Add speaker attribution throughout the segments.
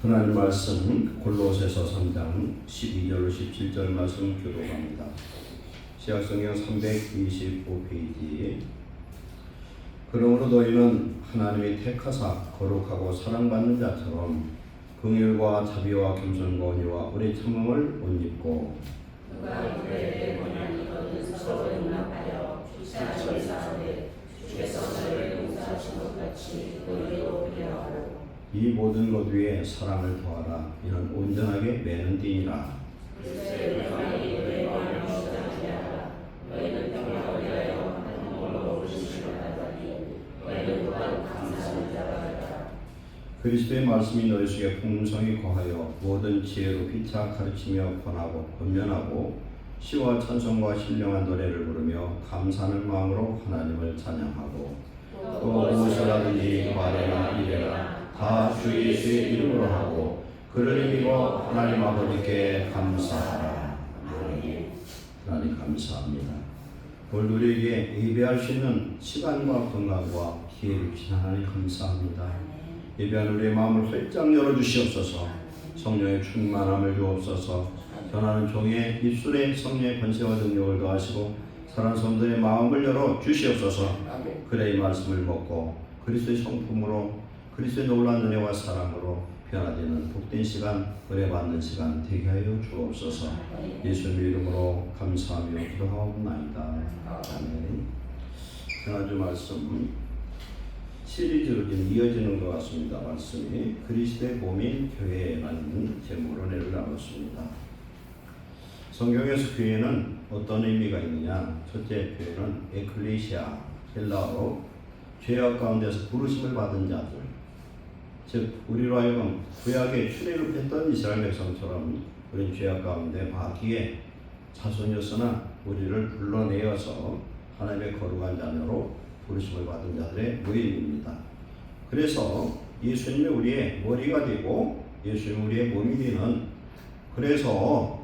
Speaker 1: 하나님 말씀 골로새서 3장 12절로 17절 말씀 교독합니다. 신약성경 325페이지. 그러므로 너희는 하나님이 택하사 거룩하고 사랑받는 자처럼 긍휼과 자비와 겸손과 온유와 오래 참음을 옷 입고
Speaker 2: 누가 너희에게 원하니 너희는 서로 용납하여 주사하여 싸우되 주께서 너희를 용서하신 것 같이 너희도 그리하고
Speaker 1: 이 모든 것 위에 사랑을 더하라. 이는 온전하게 매는 띠니라.
Speaker 2: 그리스도의 평강이 너희 마음을 주장하게 하라. 너희는 평강을 위하여 한 몸으로 부르심을 받았니 너희는 또한 감사하는 자가 되라.
Speaker 1: 그리스도의 말씀이 너희 속에 풍성히 거하여 모든 지혜로 피차 가르치며 권하고 권면하고 시와 찬송과 신령한 노래를 부르며 감사하는 마음으로 하나님을 찬양하고 또 무엇이라든지 말해라 이래라 다 주 예수의 이름으로 하고 그를 믿어 하나님 아버지께 감사하라. 아멘. 하나님 감사합니다. 오늘 우리에게 예배할 수 있는 시간과 건강과 기회를 주신 하나님 감사합니다. 예배하는 우리의 마음을 활짝 열어주시옵소서. 성령의 충만함을 주옵소서. 전하는 종의 입술에 성령의 권세와 능력을 더하시고 사랑하는 성도의 마음을 열어 주시옵소서. 그래 이 말씀을 먹고 그리스도의 성품으로 그리스도의 놀라운 은혜와 사랑으로 변화되는 복된 시간, 은혜받는 시간 되게 하여 주옵소서. 예수님의 이름으로 감사하며 기도하옵나이다. 아멘. 지난주 말씀 시리즈로 이어지는 것 같습니다. 말씀이 그리스도의 몸인 교회라는 제목으로 내를 나눴습니다. 성경에서 교회는 어떤 의미가 있느냐? 첫째, 교회는 에클레시아, 헬라어로 죄악 가운데서 부르심을 받은 자들, 즉 우리로 하여금 구약에 출애굽했던 이스라엘 백성처럼 우리는 죄악 가운데 마귀의 자손이었으나 우리를 불러내어서 하나님의 거룩한 자녀로 부르심을 받은 자들의 모임입니다. 그래서 예수님이 우리의 머리가 되고 예수님이 우리의 몸이 되는, 그래서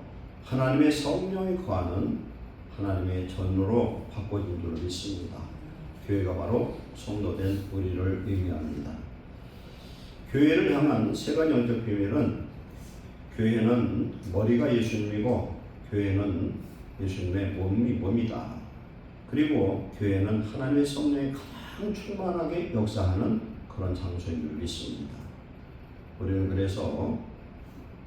Speaker 1: 하나님의 성령이 거하는 하나님의 전으로 바꿔진 줄로 믿습니다. 교회가 바로 성도된 우리를 의미합니다. 교회를 향한 세 가지 영적 비밀은, 교회는 머리가 예수님이고 교회는 예수님의 몸이다. 그리고 교회는 하나님의 성령이 가장 충만하게 역사하는 그런 장소인 줄 믿습니다. 우리는 그래서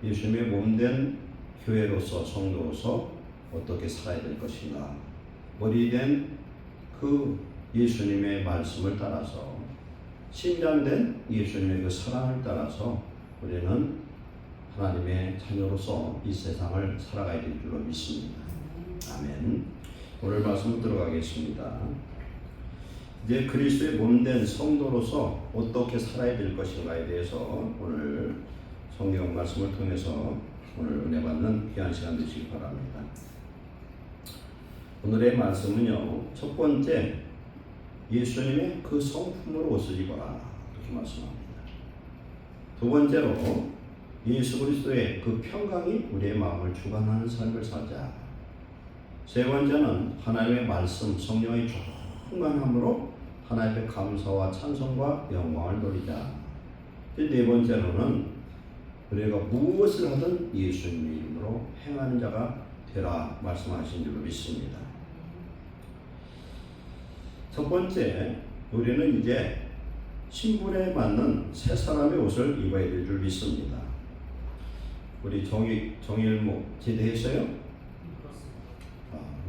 Speaker 1: 예수님의 몸된 교회로서, 성도로서 어떻게 살아야 될 것인가, 머리된 그 예수님의 말씀을 따라서, 신장된 예수님의 그 사랑을 따라서 우리는 하나님의 자녀로서 이 세상을 살아가야 될 줄로 믿습니다. 아멘. 오늘 말씀 들어가겠습니다. 이제 그리스도의 몸된 성도로서 어떻게 살아야 될 것인가에 대해서 오늘 성경 말씀을 통해서 오늘 은혜 받는 귀한 시간 되시기 바랍니다. 오늘의 말씀은요, 첫 번째, 예수님의 그 성품으로 옷을 입어라, 이렇게 말씀합니다. 두 번째로, 예수 그리스도의 그 평강이 우리의 마음을 주관하는 삶을 살자. 세 번째는 하나님의 말씀, 성령의 충만함으로 하나님의 감사와 찬송과 영광을 누리자. 네 번째로는 우리가 무엇을 하든 예수님의 이름으로 행하는 자가 되라 말씀하신 줄로 믿습니다. 첫 번째, 우리는 이제 신분에 맞는 새 사람의 옷을 입어야 될 줄 믿습니다. 우리 정일목 제대했어요?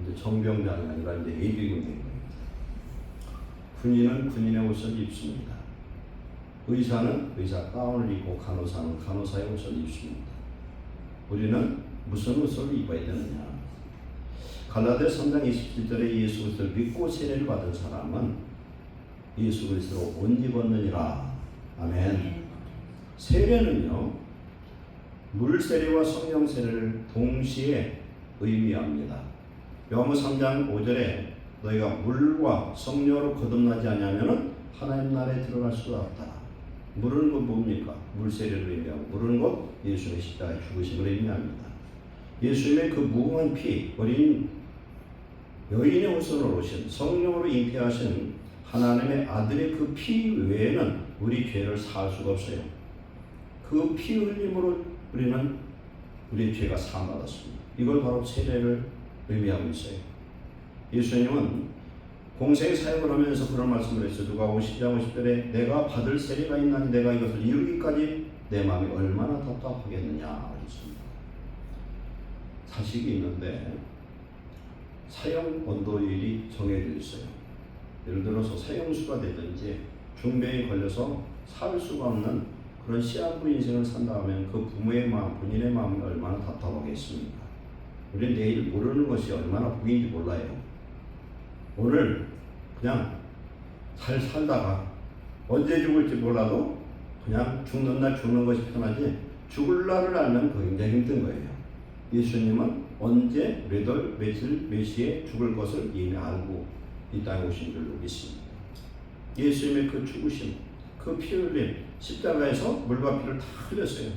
Speaker 1: 이제 정병장이 아니라 이제 예비군이 된 거예요. 군인은 군인의 옷을 입습니다. 의사는 의사 가운을 입고 간호사는 간호사의 옷을 입습니다. 우리는 무슨 옷을 입어야 되느냐? 갈라디아서 3장 27절에 예수 그리스도를 믿고 세례를 받은 사람은 예수 그리스도로 옷 입었느니라. 아멘. 세례는요, 물 세례와 성령 세례를 동시에 의미합니다. 요한복음 3장 5절에 너희가 물과 성령으로 거듭나지 않으면 하나님 나라에 들어갈 수가 없다. 물은 것 뭡니까? 물 세례를 의미하고, 물은 것 예수님의 십자가의 죽으심을 의미합니다. 예수님의 그 무궁한 피, 어린 여인의 후손으로 오신 성령으로 잉태하신 하나님의 아들의 그 피 외에는 우리 죄를 사할 수가 없어요. 그 피 흘림으로 우리는 우리의 죄가 사함받았습니다. 이걸 바로 세례를 의미하고 있어요. 예수님은 공생 사역을 하면서 그런 말씀을 했어요. 누가복음 10장 50절에 내가 받을 세례가 있나니 내가 이것을 이루기까지 내 마음이 얼마나 답답하겠느냐 그랬습니다. 자식이 있는데 사형 언도일이 정해져 있어요. 예를 들어서 사형수가 되든지 중병에 걸려서 살 수가 없는 그런 시한부 인생을 산다 하면 그 부모의 마음, 본인의 마음이 얼마나 답답하겠습니까? 우리는 내일 모르는 것이 얼마나 복인지 몰라요. 오늘 그냥 잘 살다가 언제 죽을지 몰라도 그냥 죽는 날 죽는 것이 편하지 죽을 날을 알면 굉장히 힘든 거예요. 예수님은 언제 몇 월 며칠 몇 시에 죽을 것을 이미 알고 이 땅에 오신 줄로 믿습니다. 예수님의 그 죽으심, 그 피 흘림, 십자가에서 물과 피를 다 흘렸어요.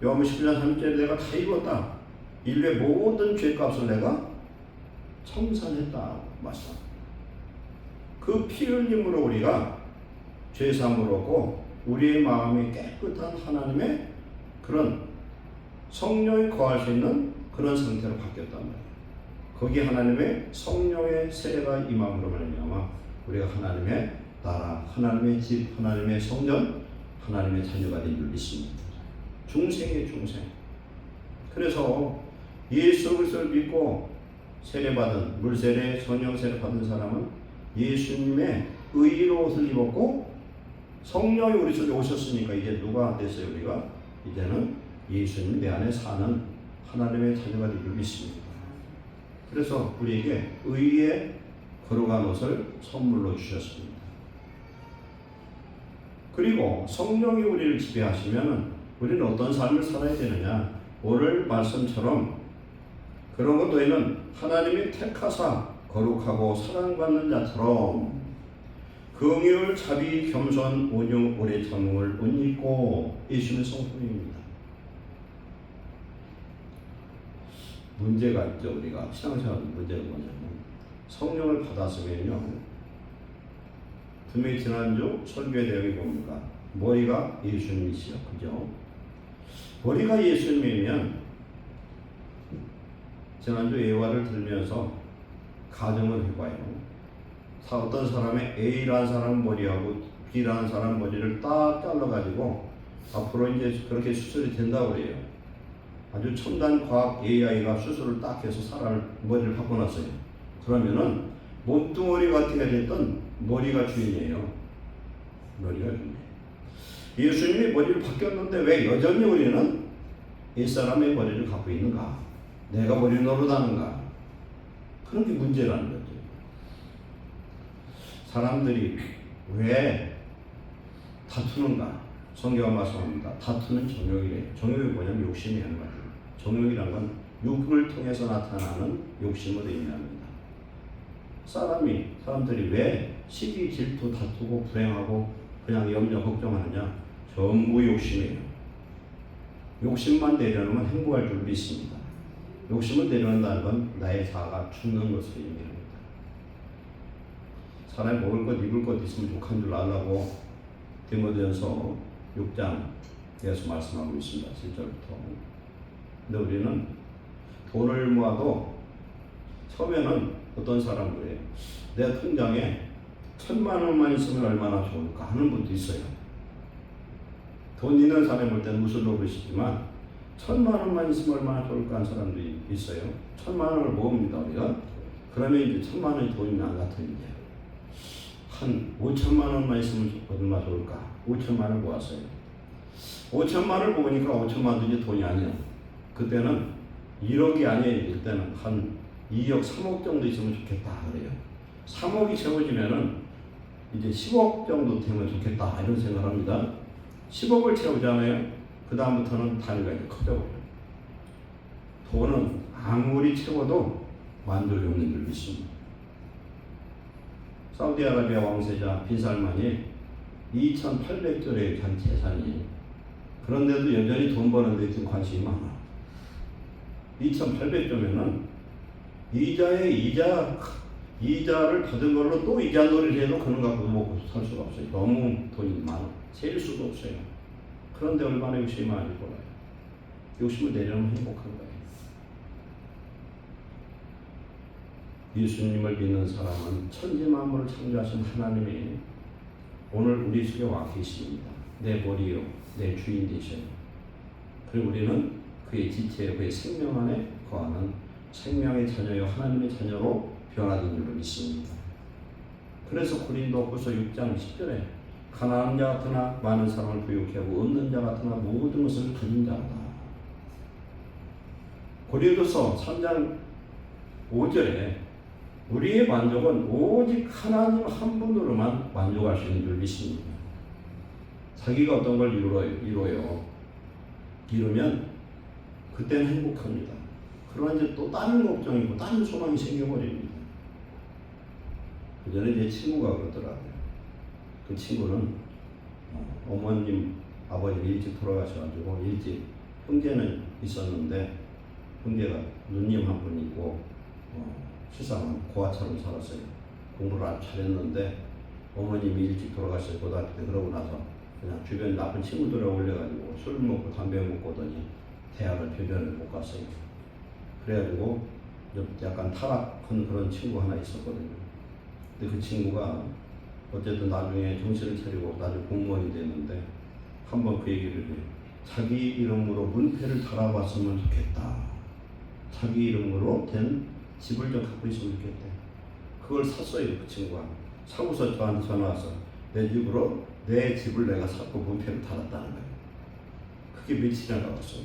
Speaker 1: 요한복음 19장 3절에 내가 다 이뤘다. 인류의 모든 죄값을 내가 청산했다 말씀합니다. 그 피 흘림으로 우리가 죄사함을 얻고 우리의 마음이 깨끗한 하나님의 그런 성령이 거할 수 있는 그런 상태로 바뀌었단 말이에요. 거기 하나님의 성령의 세례가 임함으로 말미암아 우리가 하나님의 나라, 하나님의 집, 하나님의 성전, 하나님의 자녀가 된 줄 믿습니다. 중생의 중생. 그래서 예수 그리스도를 믿고 세례받은 물세례, 성령세례 받은 사람은 예수님의 의로 옷을 입었고 성령이 우리 속에 오셨으니까 이제 누가 됐어요? 우리가 이제는 예수님 내 안에 사는 하나님의 자녀가 된 줄 믿습니다. 그래서 우리에게 의의 거룩한 옷을 선물로 주셨습니다. 그리고 성령이 우리를 지배하시면 우리는 어떤 삶을 살아야 되느냐? 오늘 말씀처럼 그런 것 너희는 하나님이 택하사 거룩하고 사랑받는 자처럼 긍휼, 자비, 겸손, 온유, 오래 참음을 옷 입고 예수님의 성품입니다. 문제가 있죠. 우리가 신앙생활 문제가 뭐냐면 성령을 받았으면요. 분명히 지난주 설교의 내용이 뭡니까? 머리가 예수님이시죠. 그죠? 머리가 예수님이면 지난주 예화를 들면서 가정을 해봐요. 어떤 사람의 A라는 사람 머리하고 B라는 사람 머리를 딱 잘라가지고 앞으로 이제 그렇게 수술이 된다고 그래요. 아주 첨단 과학 AI가 수술을 딱 해서 사람을 머리를 바꿔놨어요. 그러면은 몸뚱어리가 어떻게 됐든 머리가 주인이에요. 머리가 주인이에요. 예수님이 머리를 바뀌었는데 왜 여전히 우리는 옛사람의 머리를 갖고 있는가? 내가 머리를 노릇하는가? 그런 게 문제라는 거죠. 사람들이 왜 다투는가? 성경은 말씀합니다. 다투는 정욕이래요. 정욕이 뭐냐면 욕심이 하는 거죠. 정욕이란 건 육을 통해서 나타나는 욕심을 의미합니다. 사람들이 왜 시기, 질투, 다투고 불행하고 그냥 염려, 걱정하느냐? 전부 욕심이에요. 욕심만 내려놓으면 행복할 줄 믿습니다. 욕심을 내려놓는다는 건 나의 자아가 죽는 것을 의미합니다. 사람이 먹을 것, 입을 것 있으면 족한 줄 알라고 디모데전서 6장에서 말씀하고 있습니다. 7절부터. 근데 우리는 돈을 모아도 처음에는 어떤 사람들이에요. 내 통장에 1,000만 원만 있으면 얼마나 좋을까 하는 분도 있어요. 돈 있는 사람이 볼 때는 무슨 노릇이지만 1,000만 원만 있으면 얼마나 좋을까 하는 사람도 있어요. 1,000만 원을 모읍니다 우리가. 그러면 이제 1,000만 원이 돈이 안 같은데 한 5천만 원만 있으면 얼마나 좋을까? 5천만 원을 모았어요. 5천만 원을 모으니까 5천만 원도 이제 돈이 아니에요. 그때는 1억이 아니에요. 그때는 한 2억, 3억 정도 있으면 좋겠다 그래요. 3억이 채워지면은 이제 10억 정도 되면 좋겠다 이런 생각을 합니다. 10억을 채우잖아요. 그 다음부터는 단위가 이제 커져버려요. 돈은 아무리 채워도 만족이 없는 줄 믿습니다. 사우디아라비아 왕세자 빈살만이 2,800조의 자기 재산이 그런데도 여전히 돈 버는 데 지금 관심이 많아. 2,800조면은 이자를 받은 걸로 또 이자 놀이를 해도 그런 거 갖고 먹고 살 수가 없어요. 너무 돈이 많아. 셀 수도 없어요. 그런데 얼마나 욕심이 많이 몰라요. 욕심을 내려면 행복한 거예요. 예수님을 믿는 사람은 천지만물을 창조하신 하나님이 오늘 우리 속에 와 계십니다. 내 머리요, 내 주인 되셔요. 그리고 우리는 그의 지체, 그의 생명 안에 거하는 생명의 자녀요, 하나님의 자녀로 변화된 줄로 믿습니다. 그래서 고린도후서 6장 10절에 가난한 자 같으나 많은 사람을 부유케 하고 없는 자 같으나 모든 것을 가진 자다. 고린도서 3장 5절에 우리의 만족은 오직 하나님 한 분으로만 만족할 수 있는 줄 믿습니다. 자기가 어떤 걸 이루면 그때는 행복합니다. 그러나 이제 또 다른 걱정이고 다른 소망이 생겨버립니다. 그 전에 제 친구가 그러더라고요. 그 친구는 어머님, 아버님 일찍 돌아가셔가지고 일찍 형제는 있었는데 형제가 누님 한 분 있고 세상은 고아처럼 살았어요. 공부를 아주 잘했는데 어머님이 일찍 돌아가셨어요. 고등학교 때. 그러고 나서 그냥 주변 나쁜 친구들을 올려가지고 술 먹고 담배 먹고 오더니 대학을 표변을 못 갔어요. 그래가지고 약간 타락한 그런 친구 하나 있었거든요. 근데 그 친구가 어쨌든 나중에 정신을 차리고 나중에 공무원이 됐는데 한번 그 얘기를 해요. 자기 이름으로 문패를 달아봤으면 좋겠다. 자기 이름으로 된 집을 좀 갖고 있으면 좋겠대. 그걸 샀어요. 그 친구가. 사고서 저한테 전화 와서 내 집을 내가 샀고 문패를 달았다는 거예요. 그게 며칠이나 나왔어요.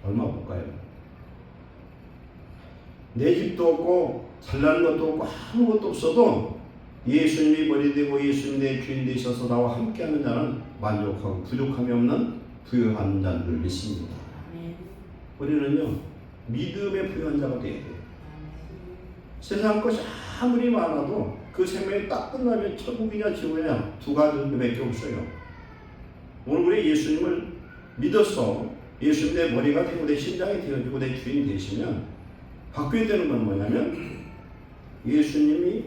Speaker 1: 얼마 볼까요? 내 집도 없고 잘나는 것도 없고 아무것도 없어도 예수님이 머리 되고 예수님이 내 주인 되셔서 나와 함께하는 자는 만족하고 부족함이 없는 부유한 자를 믿습니다. 우리는요 믿음의 부유한 자가 되어야 돼요. 세상 것이 아무리 많아도 그 생명이 딱 끝나면 천국이냐 지옥이냐 두 가지밖에 없어요. 오늘 우리 예수님을 믿어서 예수님 내 머리가 되고 내 심장이 되어지고 내 주인이 되시면 바뀌어야 되는 건 뭐냐면 예수님이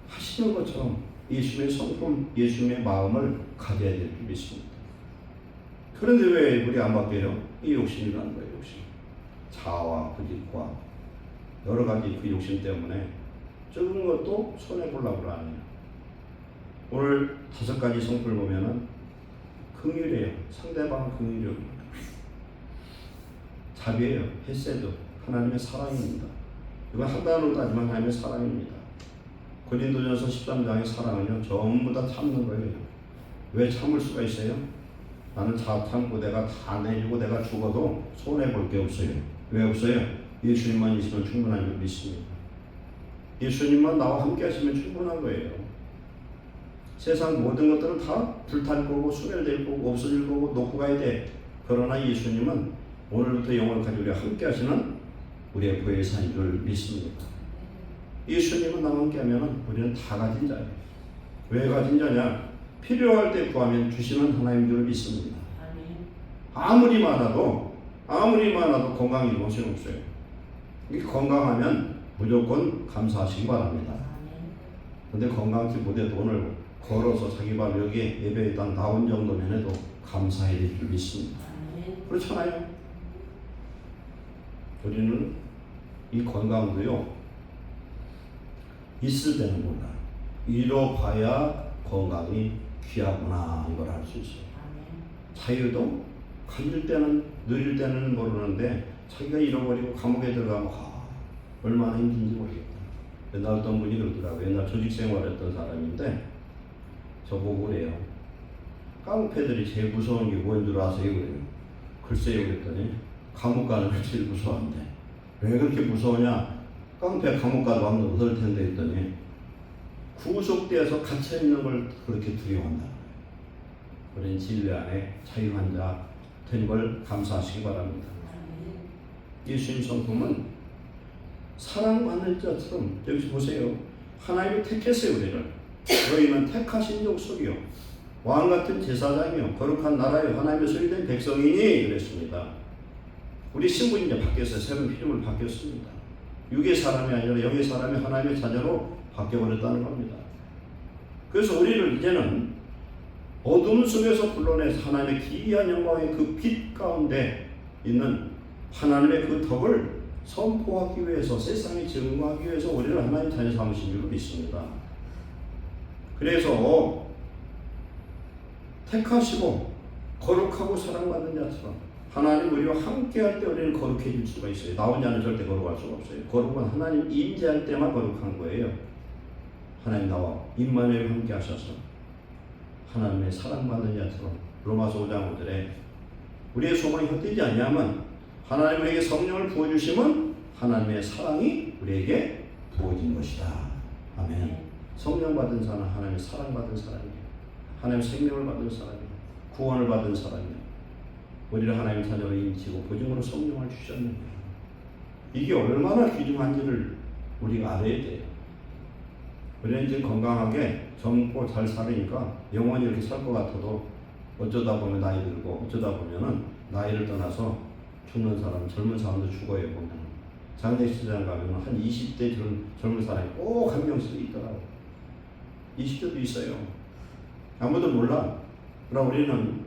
Speaker 1: 하시는 것처럼 예수님의 성품, 예수님의 마음을 가져야 될 줄 믿습니다. 그런데 왜 우리 안 바뀌어요? 이 욕심이라는 거예요. 욕심. 자아와 부짓과 여러 가지 그 욕심 때문에 적은 것도 손해보려고 하네요. 오늘 5가지 성품을 보면은 긍휼이에요. 상대방 긍휼이에요. 자비예요. 헤세드. 하나님의 사랑입니다. 이건 한 단어로 따지면 하나님의 사랑입니다. 고린도전서 13장의 사랑은요 전부 다 참는 거예요. 왜 참을 수가 있어요? 나는 참고 내가 다 내주고 내가 죽어도 손해볼 게 없어요. 왜 없어요? 예수님만 있으면 충분한 줄 믿습니다. 예수님만 나와 함께 하시면 충분한 거예요. 세상 모든 것들은 다 불탈 거고 소멸될 거고 없어질 거고 놓고 가야 돼. 그러나 예수님은 오늘부터 영원까지 우리와 함께 하시는 우리의 보혜사인 줄 믿습니다. 예수님은 나와 함께 하면 우리는 다 가진 자예요. 왜 가진 자냐? 필요할 때 구하면 주시는 하나님인 줄 믿습니다. 아무리 많아도 건강이 무엇이 없어요. 건강하면 무조건 감사하시기 바랍니다. 근데 건강치 못해 돈을 걸어서 자기 발 여기에 예배에 딱 나온 정도면 해도 감사해야 될 줄 믿습니다. 그렇잖아요. 우리는 이 건강도요 있을 때는 몰라. 잃어봐야 건강이 귀하구나 이걸 알 수 있어요. 자유도 가질 때는 누릴 때는 모르는데 자기가 잃어버리고 감옥에 들어가면 얼마나 힘든지 모르겠다. 옛날 어떤 분이 그러더라고요. 옛날 조직생활했던 사람인데 저보고 그래요. 깡패들이 제일 무서운 게 뭔 줄 아세요? 그래요. 글쎄요 그랬더니 감옥 가는 걸 제일 무서워한대. 왜 그렇게 무서우냐? 깡패 감옥 가도 아무도 못할 텐데 했더니 구속되어서 갇혀있는 걸 그렇게 두려워한다. 우리는 진리 안에 자유한 자 된 걸 감사하시기 바랍니다. 예수님 성품은 사랑받는 자처럼 여기서 보세요. 하나님이 택했어요. 우리를. 너희는 택하신 족속이요 왕같은 제사장이요 거룩한 나라요 하나님의 소유된 백성이니 그랬습니다. 우리 신분이 이제 바뀌었어요. 새로운 피조물 바뀌었습니다. 육의 사람이 아니라 영의 사람이 하나님의 자녀로 바뀌어버렸다는 겁니다. 그래서 우리를 이제는 어둠 속에서 불러내서 하나님의 기이한 영광의 그 빛 가운데 있는 하나님의 그 덕을 선포하기 위해서, 세상에 증거하기 위해서 우리를 하나님 자녀 삼으신 줄로 믿습니다. 그래서 택하시고 거룩하고 사랑받는 자처럼 하나님 우리와 함께할 때 우리는 거룩해질 수가 있어요. 나 혼자는 절대 거룩할 수가 없어요. 거룩은 하나님 임재할 때만 거룩한 거예요. 하나님 나와 임마누엘 함께 하셔서 하나님의 사랑받는 자처럼 로마서 5장 5절에 우리의 소망이 헛되지 아니하면 하나님 우리에게 성령을 부어주시면 하나님의 사랑이 우리에게 부어진 것이다. 아멘. 성령 받은 사람은 하나님의 사랑받은 사람이에요. 하나님의 생명을 받은 사람이에요. 구원을 받은 사람이에요. 우리를 하나님 자녀로 인치고 보증으로 성령을 주셨는데 이게 얼마나 귀중한지를 우리가 알아야 돼요. 우리는 지금 건강하게 젊고 잘 살으니까 영원히 이렇게 살 것 같아도 어쩌다 보면 나이 들고 어쩌다 보면은 나이를 떠나서 죽는 사람, 젊은 사람도 죽어요. 보면 장례식장 가면 한 20대 젊은 사람이 꼭 한 명씩 있더라고. 20대도 있어요. 아무도 몰라. 그러나 우리는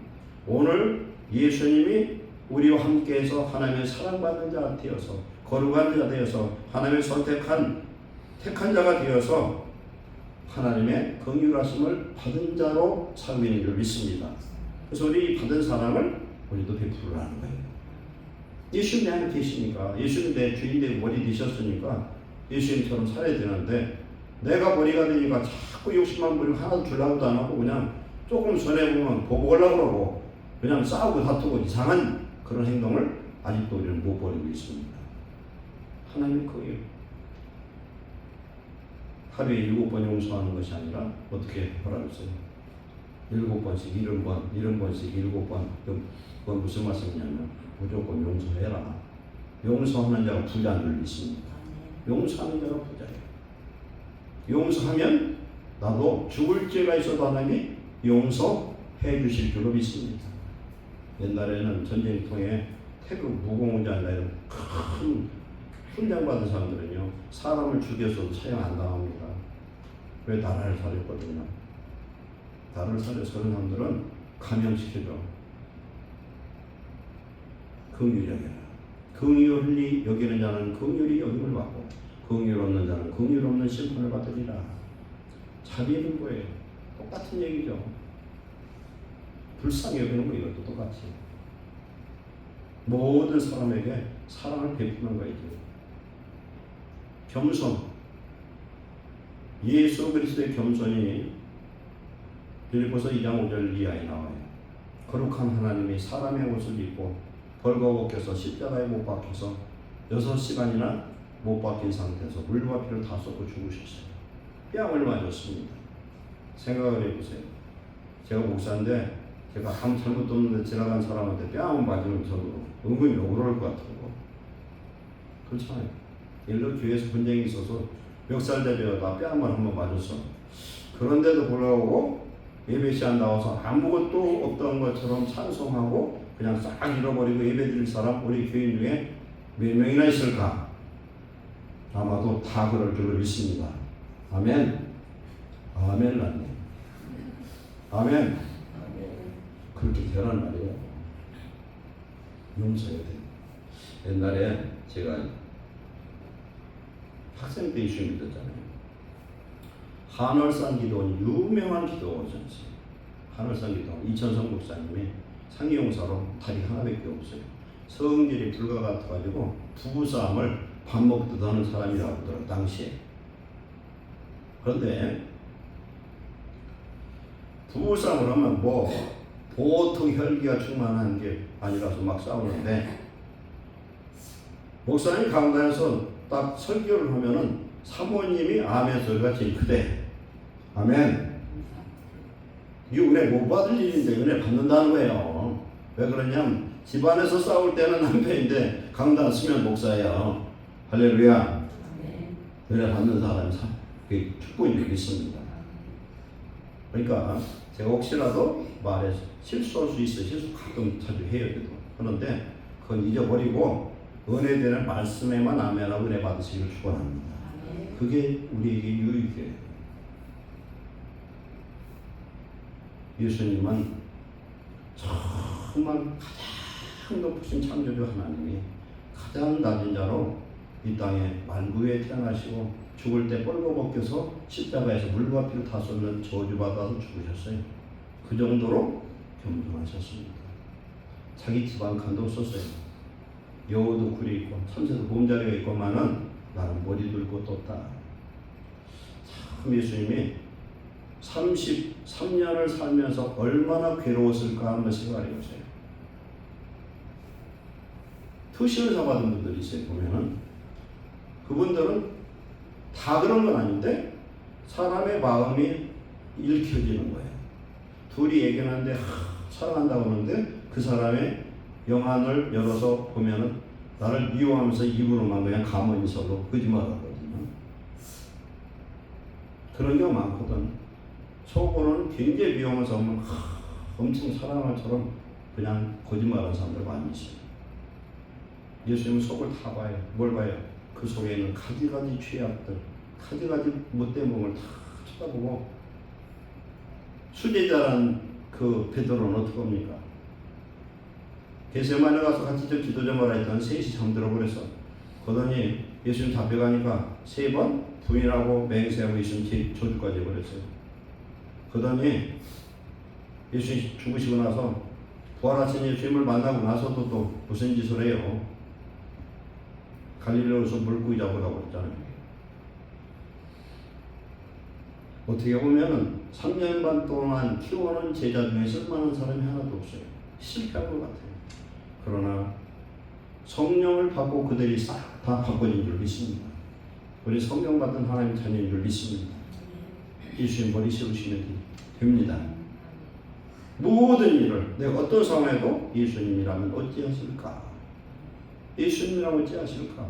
Speaker 1: 오늘 예수님이 우리와 함께해서 하나님의 사랑받는 자가 되어서 거룩한 자가 되어서 하나님의 택한 자가 되어서 하나님의 긍휼하심을 받은 자로 살고 있는 줄 믿습니다. 그래서 우리 받은 사랑을 우리도 베풀으라는 거예요. 예수님 내 안에 계시니까, 예수님 내 주인 되고 머리 되셨으니까 예수님처럼 살아야 되는데 내가 머리가 되니까 자꾸 욕심만 부리고 하나도 주려고도 안 하고 그냥 조금 손해보면 보고 오려고 그러고 그냥 싸우고 다투고 이상한 그런 행동을 아직도 우리는 못 버리고 있습니다. 하나님의 긍휼 하루에 7번 용서하는 것이 아니라 어떻게 하라고 했어요? 7번씩 70번씩 7번. 그건 무슨 말씀이냐면 무조건 용서해라. 용서하는 자가 부자인 줄 믿습니다. 용서하는 자가 부자예요. 용서하면 나도 죽을 죄가 있어도 하나님이 용서해 주실 줄로 믿습니다. 옛날에는 전쟁통에 태극 무공자나 이런 큰 훈련받은 사람들은요 사람을 죽여서도 처형 안 당합니다. 왜? 나라를 살렸거든요. 나라를 살려서 그런 사람들은 감형시켜줘. 긍휼히 여겨라. 긍휼히 여기는 자는 긍휼히 여김을 받고 긍휼 없는 자는 긍휼 없는 심판을 받으리라. 자비는 거예요. 똑같은 얘기죠. 불쌍히 여기는 거 이것도 똑같이. 모든 사람에게 사랑을 베푸는 거예요. 겸손. 예수 그리스도의 겸손이 빌립보서 2장 5절 이하에 나와요. 거룩한 하나님이 사람의 옷을 입고 벌거벗겨서 십자가에 못 박혀서 6시간이나 못 박힌 상태에서 물과 피를 다 쏟고 죽으셨어요. 뺨을 맞았습니다. 생각을 해보세요. 제가 목사인데 제가 아무 잘못도 없는데 지나간 사람한테 뺨을 맞으면 저도 은근히 억울할 것 같아요. 그렇잖아요. 예를 들어 교회에서 분쟁이 있어서 멱살 잡혀다 뺨을 한번 맞았어. 그런데도 불구하고 예배 시간 나와서 아무것도 없던 것처럼 찬송하고 그냥 싹 잃어버리고 예배 드릴 사람 우리 교인 중에 몇 명이나 있을까? 아마도 다 그럴 줄로 믿습니다. 아멘. 아멘. 아멘. 아멘. 그렇게 되란 말이에요. 용서해야 돼요. 옛날에 제가 학생 때 예수 믿었잖아요. 한월산 기도원 유명한 기도원이었어요. 한월산 기도원 이천성 목사님이 상기용사로 다리 하나밖에 없어요. 성질이 불과 같아가지고 부부싸움을 밥 먹듯 하는 사람이라고 하더라고요. 당시에. 그런데 부부싸움을 하면 뭐 보통 혈기가 충만한 게 아니라서 막 싸우는데 목사님이 강단에서 딱 설교를 하면은 사모님이 아멘 소리가 제일 크대. 아멘. 이 은혜 못 받을 일인데 은혜 받는다는 거예요. 왜 그러냐면 집안에서 싸울 때는 남편인데 강단 쓰면 목사예요. 할렐루야. 은혜 받는 사람이 그게 축복인 줄 믿습니다. 그러니까 제가 혹시라도 말에 실수할 수 있어요. 실수 가끔 자주 해요. 그런데 그건 잊어버리고 은혜 되는 말씀에만 아멘하고 은혜 받으시기를 축원합니다. 그게 우리에게 유익해요. 예수님은 정말 가장 높으신 창조주 하나님이 가장 낮은 자로 이 땅에 만구에 태어나시고 죽을 때 뻘거벗겨서 십자가에서 물과 피를 다 쏟는 저주받아서 죽으셨어요. 그 정도로 겸손하셨습니다. 자기 집안 칸도 없었어요. 여우도 굴이 있고 참새도 몸자리가 있고만은 나는 머리 둘 곳도 없다. 참 예수님이 33년을 살면서 얼마나 괴로웠을까 한번 생각해 보세요. 투신을 받은 분들이 있어요. 보면은 그분들은 다 그런 건 아닌데 사람의 마음이 읽혀지는 거예요. 둘이 얘기하는데 사랑한다고 하는데 그 사람의 영안을 열어서 보면은 나를 미워하면서 입으로만 그냥 가만히서도 거짓말하거든요. 그런 경우 많거든. 속으로는 굉장히 미워하면서 보면 엄청 사랑할 처럼 그냥 거짓말하는 사람들 많이 있어요. 예수님은 속을 다 봐요. 뭘 봐요? 그 속에 있는 가지가지 죄악들, 가지가지 못된 몸을 다 쳐다보고 수제자란 그 베드로는 어떻게 합니까? 겟세마네 가서 같이 저 기도 좀 하라 했더니 셋이 잠들어 버렸어. 그러더니 예수님 잡혀가니까 3번 부인하고 맹세하고 예수님 저주까지 해버렸어요. 그러더니 예수님 죽으시고 나서 부활하신 예수님을 만나고 나서도 또 무슨 짓을 해요? 갈릴리에서 물고기 잡으라고 했잖아요. 어떻게 보면은 3년 반 동안 키워놓은 제자 중에 쓸만한 사람이 하나도 없어요. 실패한 것 같아요. 그러나 성령을 받고 그들이 싹 다 바꿔진 줄 믿습니다. 우리 성령 받은 하나님 자녀인 줄 믿습니다. 예수님 머리 세우시면 됩니다. 모든 일을 내가 어떤 상황에도 예수님이라면 어찌하실까? 예수님이라면 어찌하실까?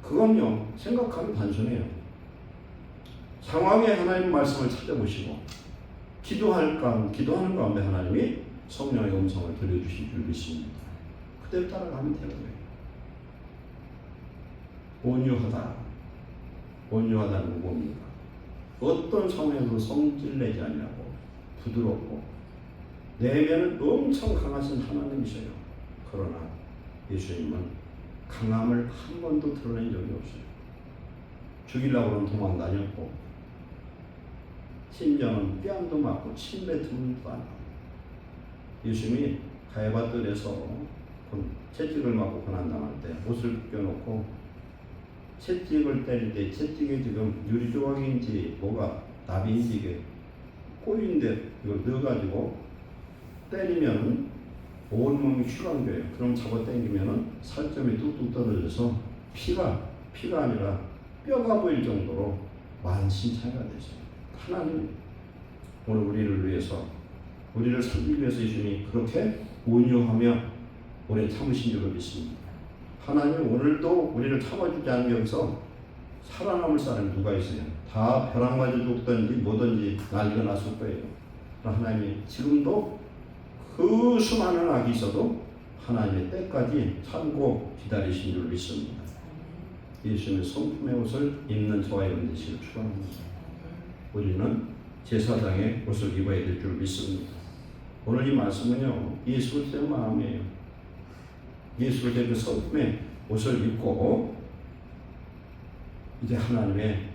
Speaker 1: 그건요 생각하면 단순해요. 상황에 하나님 말씀을 찾아보시고 기도하는 가운데 하나님이 성령의 음성을 들려주실 줄 믿습니다. 그대로 따라가면 되는 거예요. 온유하다는 건 뭡니까? 어떤 상황에서도 성질내지 않냐고 부드럽고 내면은 엄청 강하신 하나님이셔요. 그러나 예수님은 강함을 한 번도 드러낸 적이 없어요. 죽이려고는 도망 다녔고 심지어는 뺨도 맞고 침 뱉음도 안 하고 예수님이 가야바 뜰에서 채찍을 맞고 고난당할 때 옷을 벗겨놓고 채찍을 때릴 때 채찍에 지금 유리 조각인지 뭐가 나비인지 이게 꼬인데 이걸 넣어가지고 때리면 온몸이 휘감겨요. 그럼 잡아 당기면은 살점이 뚝뚝 떨어져서 피가 아니라 뼈가 보일 정도로 만신창이가 되죠. 하나님 오늘 우리를 위해서 우리를 살리기 위해서 예수님이 그렇게 온유하며 오래 참으신 줄로 믿습니다. 하나님이 오늘도 우리를 참아주지 않은 여기서 살아남을 사람이 누가 있어요? 다 벼락 맞아 죽든지 뭐든지 난리가 났을 거예요. 하나님이 지금도 그 수많은 악이 있어도 하나님의 때까지 참고 기다리신 줄 믿습니다. 예수님의 성품의 옷을 입는 저와 여러분 되시길 축원합니다. 우리는 제사장의 옷을 입어야 될 줄 믿습니다. 오늘 이 말씀은요 예수 그리스도의 마음이에요. 예수 그리스도의 그 성품의 옷을 입고 이제 하나님의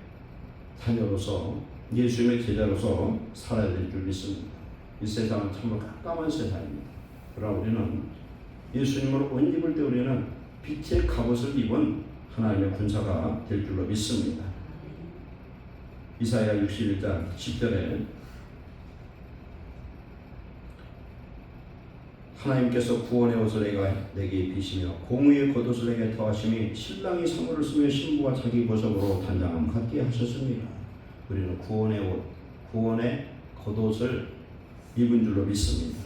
Speaker 1: 자녀로서 예수님의 제자로서 살아야 될 줄 믿습니다. 이 세상은 정말 깜깜한 세상입니다. 그러나 우리는 예수님으로 옷 입을 때 우리는 빛의 갑옷을 입은 하나님의 군사가 될 줄로 믿습니다. 이사야 61장 10절에 하나님께서 구원의 옷을 내게 입히시며 공의의 겉옷을 내게 더하심이 신랑이 사물을 쓰며 신부가 자기 보석으로 단장함 같게 하셨습니다. 우리는 구원의 옷, 구원의 겉옷을 입은 줄로 믿습니다.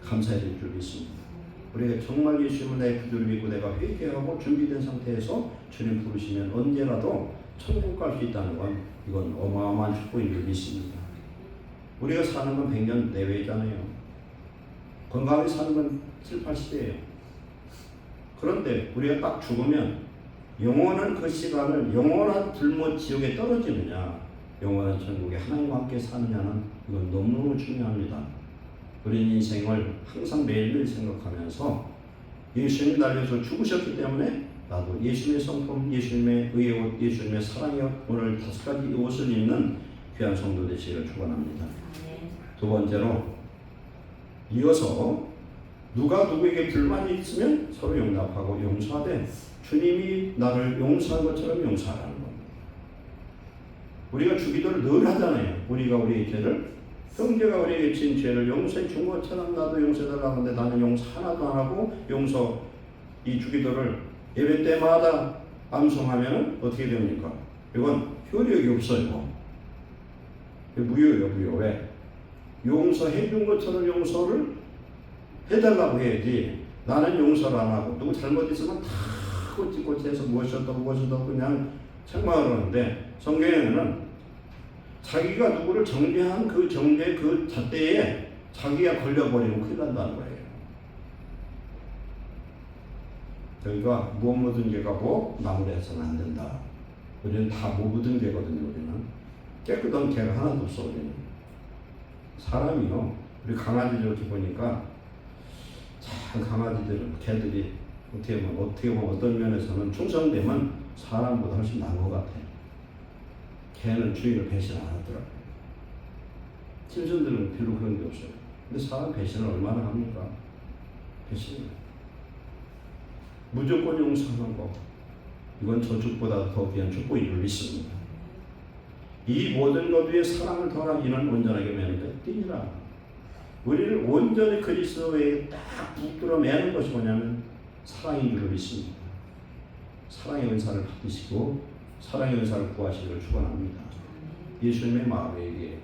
Speaker 1: 감사해야 될 줄 믿습니다. 우리가 정말 예수님을 내 구주를 믿고 내가 회개하고 준비된 상태에서 주님 부르시면 언제라도 천국 갈 수 있다는 건 이건 어마어마한 축복인 줄 믿습니다. 우리가 사는 건 100년 내외잖아요. 건강하게 사는 건 7, 80대예요. 그런데 우리가 딱 죽으면 영원한 그 시간을 영원한 불못 지옥에 떨어지느냐 영원한 천국에 하나님과 함께 사느냐는 이건 너무너무 중요합니다. 우리 인생을 항상 매일매일 생각하면서 예수님이 날 위해서 죽으셨기 때문에 나도 예수님의 성품, 예수님의 의의 옷, 예수님의 사랑의 옷, 오늘 5가지 옷을 입는 귀한 성도 되시기를 축원합니다. 두 번째로 이어서 누가 누구에게 불만이 있으면 서로 용납하고 용서하되 주님이 나를 용서한 것처럼 용서하라는 겁니다. 우리가 주기도를 늘 하잖아요. 우리가 우리의 죄를, 형제가 우리에게 진 죄를 용서해 준 것처럼 나도 용서해달라고 하는데 나는 용서 하나도 안 하고 용서 이 주기도를 예배 때마다 암송하면 어떻게 됩니까? 이건 효력이 없어요. 무효예요, 무효. 왜? 용서해 준 것처럼 용서를 해달라고 해야지. 나는 용서를 안 하고 누구 잘못 있으면 다 꼬치꼬치해서 무엇이었다고 그냥 책망을 하는데, 성경에는 자기가 누구를 정죄한 그 정죄 그 잣대에 자기가 걸려버리면 큰일 난다는 거예요. 저희가 무엇 묻은 죄가 뭐 나무래서는 안 된다. 우리는 다 못 묻은 죄거든요. 우리는 깨끗한 죄가 하나도 없어. 우리는 사람이요, 우리 강아지들 이렇게 보니까 참 강아지들은 개들이 어떻게 보면 어떤 면에서는 충성되면 사람보다 훨씬 나은 것 같아요. 개는 주인을 배신 안 하더라고요. 짐승들은 별로 그런 게 없어요. 근데 사람 배신을 얼마나 합니까? 배신을. 무조건 용서하는 거, 이건 저축보다 더 귀한 축복인 줄 믿습니다. 이 모든 것 위에 사랑을 더하라. 이는 온전하게 매는 띠니라. 우리를 온전히 그리스도에 딱 붙들어 매는 것이 뭐냐면 사랑인 줄 믿습니다. 사랑의 은사를 받으시고 사랑의 은사를 구하시기를 축원합니다. 예수님의 마음에게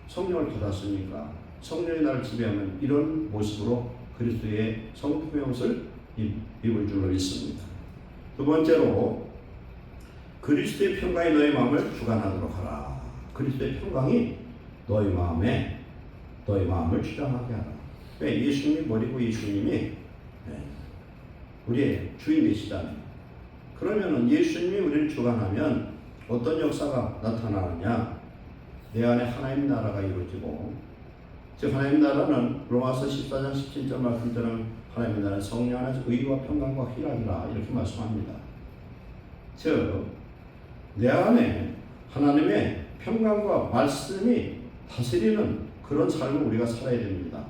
Speaker 1: 성령을 받았으니까 성령이 나를 지배하면 이런 모습으로 그리스도의 성품의 옷을 입을 줄로 믿습니다. 두 번째로 그리스도의 평강이 너의 마음을 주관하도록 하라. 그리스도의 평강이 너의 마음을 주장하게 하라. 왜? 예수님이 머리고 예수님이 우리의 주인 되시잖아요. 그러면은 예수님이 우리를 주관하면 어떤 역사가 나타나느냐? 내 안에 하나님 나라가 이루어지고, 즉 하나님 나라는 로마서 14장 17절 말씀처럼 하나님 나라는 성령 안에서 의와 평강과 희락이라 이렇게 말씀합니다. 즉 내 안에 하나님의 평강과 말씀이 다스리는 그런 삶을 우리가 살아야 됩니다.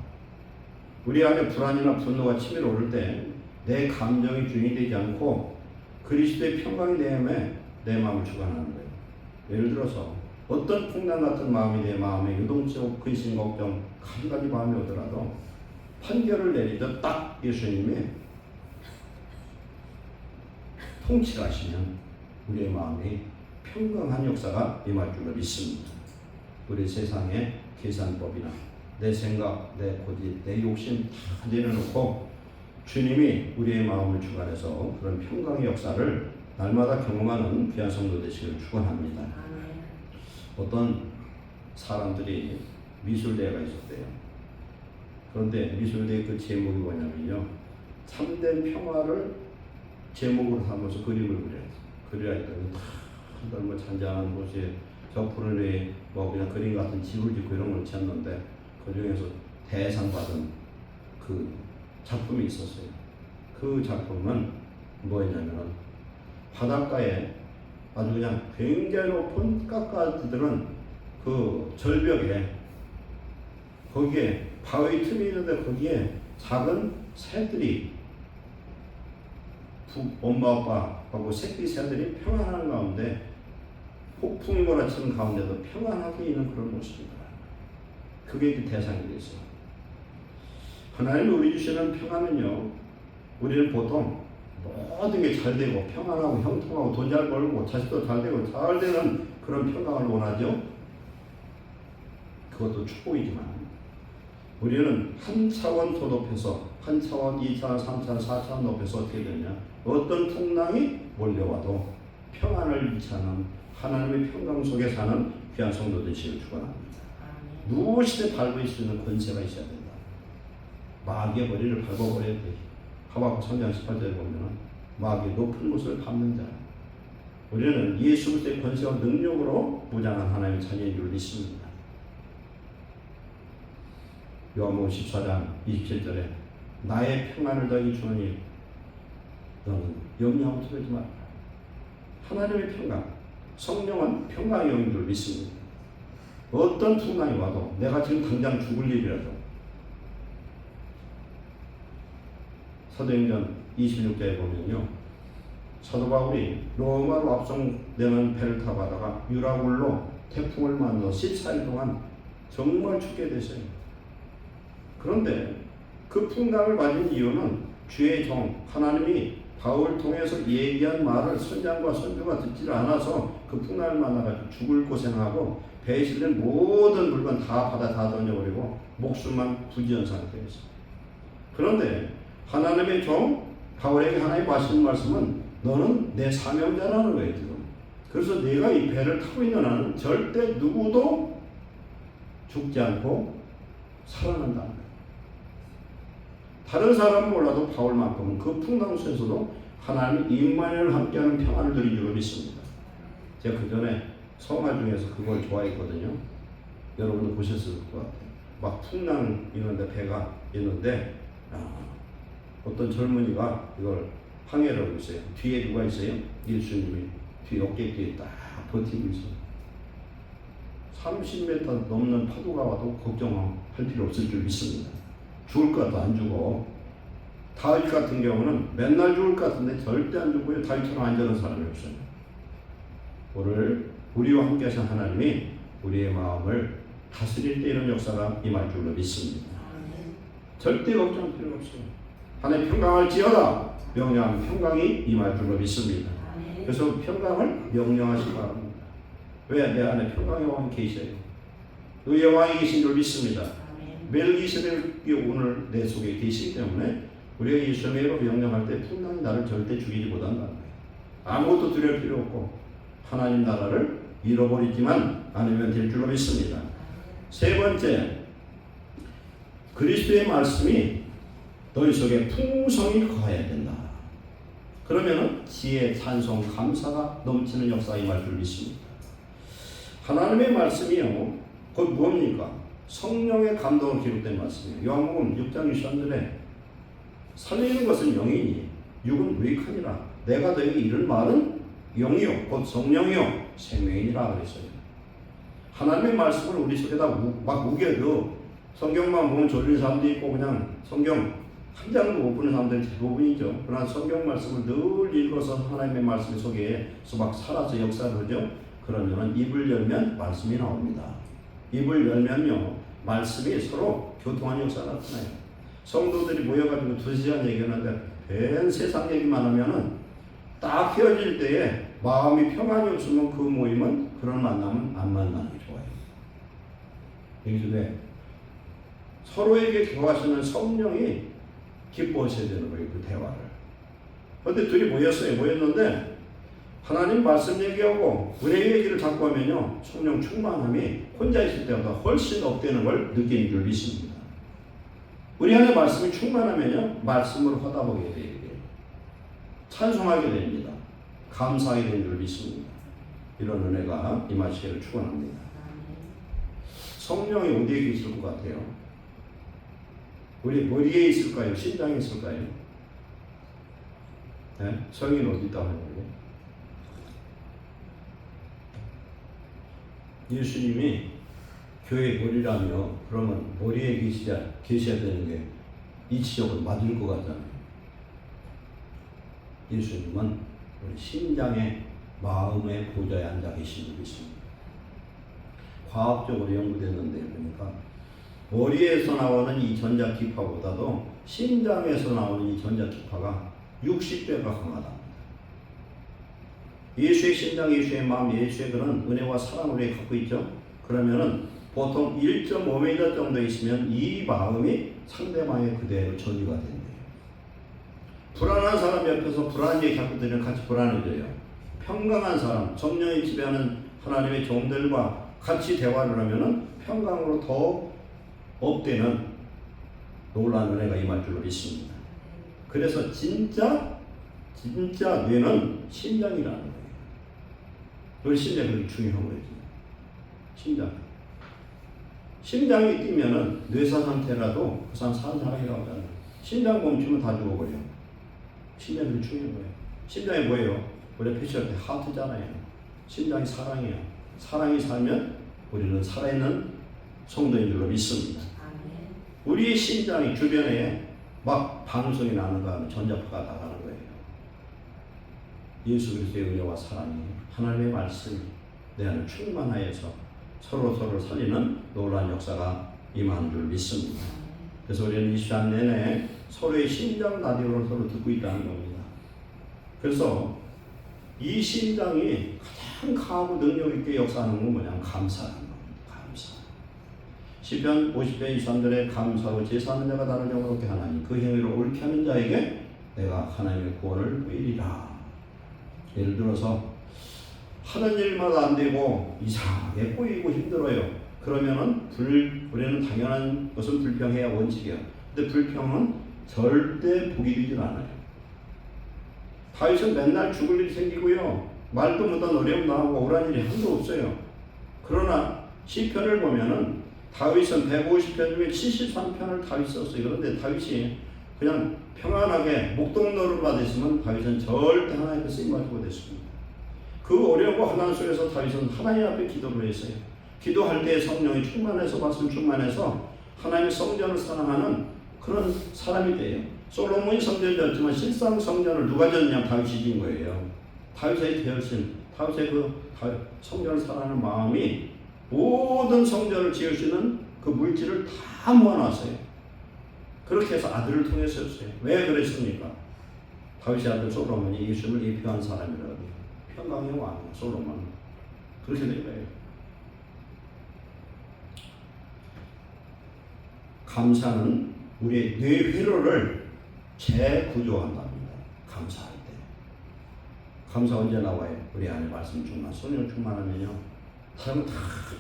Speaker 1: 우리 안에 불안이나 분노가 치밀어 오를 때 내 감정이 주인이 되지 않고 그리스도의 평강이 내 마음을 주관하는 거예요. 예를 들어서 어떤 풍랑 같은 마음이 내 마음에 유동적 근심 걱정 가지 마음이 오더라도 판결을 내리듯 딱 예수님이 통치를 하시면 우리의 마음이 평강한 역사가 임할 줄로 믿습니다. 우리 세상의 계산법이나 내 생각, 내 고집, 내 욕심 다 내려놓고 주님이 우리의 마음을 주관해서 그런 평강의 역사를 날마다 경험하는 귀한 성도 되시기를 축원합니다. 어떤 사람들이 미술대회가 있었대요. 그런데 미술대회 그 제목이 뭐냐면요, 참된 평화를 제목으로 삼아서 그림을 그려야 했더니 다들 뭐 잔잔한 곳에 저 푸른 위에 뭐 그냥 그림 같은 집을 짓고 이런 걸 지었는데 그 중에서 대상 받은 그 작품이 있었어요. 그 작품은 뭐였냐면은 바닷가에 아주 그냥 굉장히 높은 깎아지들은 그 절벽에 거기에 바위 틈이 있는데 거기에 작은 새들이 엄마 아빠하고 새끼 새들이 평안한 가운데 폭풍이 몰아치는 가운데도 평안하게 있는 그런 모습입니다. 그게 그 대상이 됐어요. 하나님이 우리 주시는 평안은요, 우리는 보통 모든 게 잘 되고 평안하고 형통하고 돈 잘 벌고 자식도 잘 되고 잘 되는 그런 평강을 원하죠. 그것도 축복이지만 우리는 한 차원 더 높여서 한 차원, 2차원, 3차원, 4차원 높여서 어떻게 되냐, 어떤 풍랑이 몰려와도 평안을 잃지 않은 하나님의 평강 속에 사는 귀한 성도 되시길 축원합니다. 무엇이든 밟을 수 있는 권세가 있어야 된다. 마귀의 머리를 밟아버려야 돼. 하박국 3장 18절에 보면 마귀의 높은 곳을 밟는 자, 우리는 예수 그리스도의 권세와 능력으로 무장한 하나님의 자녀인 줄 믿습니다. 요한복음 14장 27절에 나의 평안을 너에게 주노니 너는 염려하고 두려워하지 말라. 하나님의 평강, 성령은 평강의 영인 줄 믿습니다. 어떤 풍랑이 와도 내가 지금 당장 죽을 일이라도 사도행전 26장에 보면요, 사도 바울이 로마로 압송되는 배를 타고 가다가 유라굴로 태풍을 만나 14일 동안 정말 춥게 됐어요. 그런데 그 풍랑을 맞은 이유는 주의 종 하나님이 바울을 통해서 얘기한 말을 선장과 선주가 듣지 않아서 그 풍랑을 만나가지고 죽을 고생하고 배에 실린 모든 물건 다 바다 다 던져버리고 목숨만 부지한 상태였어요. 그런데 하나님의 종 바울에게 하나님 하시는 말씀은 너는 내 사명자라는 거예요 지금. 그래서 내가 이 배를 타고 있는 한은 절대 누구도 죽지 않고 살아난다는 거예요. 다른 사람은 몰라도 바울만큼은 그 풍랑 속에서도 하나님 임마누엘 함께하는 평안을 누린 줄 믿습니다. 제가 그 전에 성화 중에서 그걸 좋아했거든요. 여러분도 보셨을 것 같아요. 막 풍랑 있는데 배가 있는데 어떤 젊은이가 이걸 항해를 하고 있어요. 뒤에 누가 있어요? 예수님이 뒤에 어깨 뒤에 딱 버티고 있어요. 30m 넘는 파도가 와도 걱정할 필요 없을 줄 믿습니다. 죽을 것 같아 안 죽어. 다윗 같은 경우는 맨날 죽을 것 같은데 절대 안 죽고요. 다윗처럼 안전한 사람이 없어요. 오늘 우리와 함께 하신 하나님이 우리의 마음을 다스릴 때 이런 역사가 임할 줄로 믿습니다. 절대 걱정할 필요 없어요. 하나님 평강을 지어라. 명령하면 평강이 임할 줄로 믿습니다. 그래서 평강을 명령하시기 바랍니다. 왜? 내 안에 평강의 왕이 계셔요. 의의 왕이 계신 줄 믿습니다. 멜기세덱이 오늘 내 속에 계시기 때문에 우리가 예수님으로 명령할 때 풍랑이 나를 절대 죽이지 못한다는 거예요. 아무것도 두려울 필요 없고 하나님 나라를 잃어버리지만 않으면 될 줄로 믿습니다. 세 번째, 그리스도의 말씀이 너희 속에 풍성히 거해야 된다. 그러면은 지혜, 찬송, 감사가 넘치는 역사가 임할 줄 믿습니다. 하나님의 말씀이요, 그건 뭡니까? 성령의 감동으로 기록된 말씀이에요. 요한복음 6장 23절에 살리는 것은 영이니 육은 무익하니라. 내가 너에게 이를 말은 영이요 곧 성령이요 생명이니라 그랬어요. 하나님의 말씀을 우리 속에다 막 우겨도 성경만 보면 졸린 사람도 있고 그냥 성경 한 장도 못 보는 사람들이 대부분이죠. 그러나 성경 말씀을 늘 읽어서 하나님의 말씀 속에서 막 살아서 역사를 하죠. 그러면 입을 열면 말씀이 나옵니다. 입을 열면요 말씀이 서로 교통하는 역사가 나타나요. 성도들이 모여가지고 2시간 얘기하는데 벤 세상 얘기만 하면은 딱 헤어질 때에 마음이 평안이 없으면 그 모임은 그런 만남은 안 만나는 게 좋아요. 여기서 왜? 서로에게 교하시는 성령이 기뻐하셔야 되는 거예요. 그 대화를. 그런데 둘이 모였는데 하나님 말씀 얘기하고 은혜 얘기를 자꾸 하면요 성령 충만함이 혼자 있을 때보다 훨씬 업되는 걸 느끼는 줄 믿습니다. 우리 안에 말씀이 충만하면요 말씀으로 화답하게 돼요. 찬송하게 됩니다. 감사하게 되는 줄 믿습니다. 이런 은혜가 임하시기를 축원합니다. 성령이 어디에 계실 것 같아요? 우리 머리에 있을까요? 심장에 있을까요? 네? 성령이 어디 있다고 하는 거예요? 예수님이 교회 머리라며 그러면 머리에 계셔야 되는 게 이치적으로 맞을 것 같잖아요. 예수님은 우리 심장의 마음의 보좌에 앉아 계신 분 있습니다. 과학적으로 연구됐는데 보니까 머리에서 나오는 이 전자기파보다도 심장에서 나오는 이 전자기파가 60배가 강하다. 예수의 심장, 예수의 마음, 예수의 그런 은혜와 사랑을 우리가 갖고 있죠. 그러면은 보통 1.5m 정도 있으면 이 마음이 상대방의 그대로 전이가 된대요. 불안한 사람 옆에서 불안한 얘기 자꾸 들으면 같이 불안해져요. 평강한 사람, 성령이 지배하는 하나님의 종들과 같이 대화를 하면은 평강으로 더 업되는 놀라운 은혜가 임할 줄로 믿습니다. 그래서 진짜 뇌는 심장이라는 거예요. 우리 심장이 그렇게 중요한 거예요. 심장. 심장이 뛰면은 뇌사 상태라도 그 사람 사는 사람이라고 하잖아요. 심장 멈추면 다 죽어버려. 심장이 그렇게 중요한 거예요. 심장이 뭐예요? 우리 표시할 때 하트잖아요. 심장이 사랑이에요. 사랑이 살면 우리는 살아있는 성도인 줄로 믿습니다. 우리의 심장이 주변에 막 반응성이 나는가 하면 전자파가 나가는 거예요. 예수 그리스도의 은혜와 사랑이 하나님의 말씀이 내 안을 충만하여서 서로서로 살리는 놀라운 역사가 임하는 줄 믿습니다. 그래서 우리는 24년 내내 서로의 심장 라디오를 서로 듣고 있다는 겁니다. 그래서 이 심장이 가장 강하고 능력 있게 역사하는 건 뭐냐면 감사하는 겁니다. 감사. 시편 50편 23절에 감사로 제사하는 자가 나를 영화롭게 하나니 그 행위를 옳게 하는 자에게 내가 하나님의 구원을 보이리라. 예를 들어서 하는 일마다 안 되고 이상하게 꼬이고 힘들어요. 그러면은 우리는 당연한 것은 불평해야 원칙이야. 근데 불평은 절대 복이 되질 않아요. 다윗은 맨날 죽을 일이 생기고요. 말도 못한 어려움 나오고 억울한 일이 한도 없어요. 그러나 시편을 보면은 다윗은 150편 중에 73편을 다윗 썼어요. 그런데 다윗이 그냥 평안하게 목동노를 받았으면 다윗은 절대 하나님께 쓰임받지 못했습니다. 그 어려움과 환난 속에서 다윗은 하나님 앞에 기도를 했어요. 기도할 때 성령이 충만해서 말씀 충만해서 하나님의 성전을 사랑하는 그런 사람이 돼요. 솔로몬이 성전을 졌지만 실상 성전을 누가 졌냐? 다윗이 진 거예요. 다윗의 대열심, 다윗의 성전을 사랑하는 마음이 모든 성전을 지을 수 있는 그 물질을 다 모아놨어요. 그렇게 해서 아들을 통해서였어요. 왜 그랬습니까? 다윗의 아들 솔로몬이 예수를 예표한 사람이라고 해요. 평강의 왕 솔로몬. 그렇게 된 거예요. 감사는 우리의 뇌 회로를 재구조한답니다. 감사할 때. 감사 언제 나와요? 우리 안에 말씀 충만, 성령 충만하면요. 사람은 다